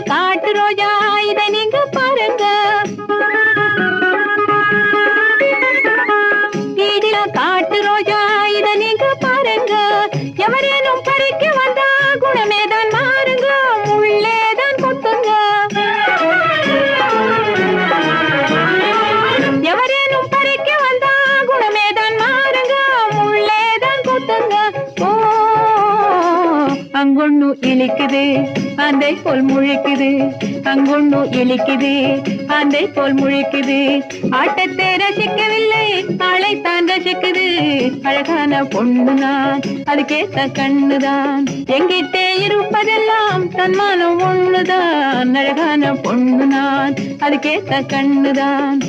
காட்டு ரோஜா இதை நீங்க பாருங்க. வீடில காட்டு ரோஜா இதை நீங்க பாருங்க. எவரேனும் பறிக்க வந்தா குணமேதான் மாறுங்க, முள்ளேதான் கொத்துங்க. எவரேனும் பறிக்க வந்தா குணமேதான் மாறுங்க, முள்ளேதான் கொத்துங்க. ஓ அங்கொண்ணு இழிக்குது அந்தை போல் முழிக்குது, அங்கொண்ணு இழிக்குது அந்தை போல் முழிக்குது. ஆட்டத்தை ரசிக்கவில்லை ஆளைத்தான் ரசிக்குது. அழகான பொண்ணு நான் அதுக்கேத்த கண்ணுதான், எங்கிட்டே இருப்பதெல்லாம் தன்மானம் ஒண்ணுதான். அழகான பொண்ணு நான் அதுக்கேத்த கண்ணுதான்.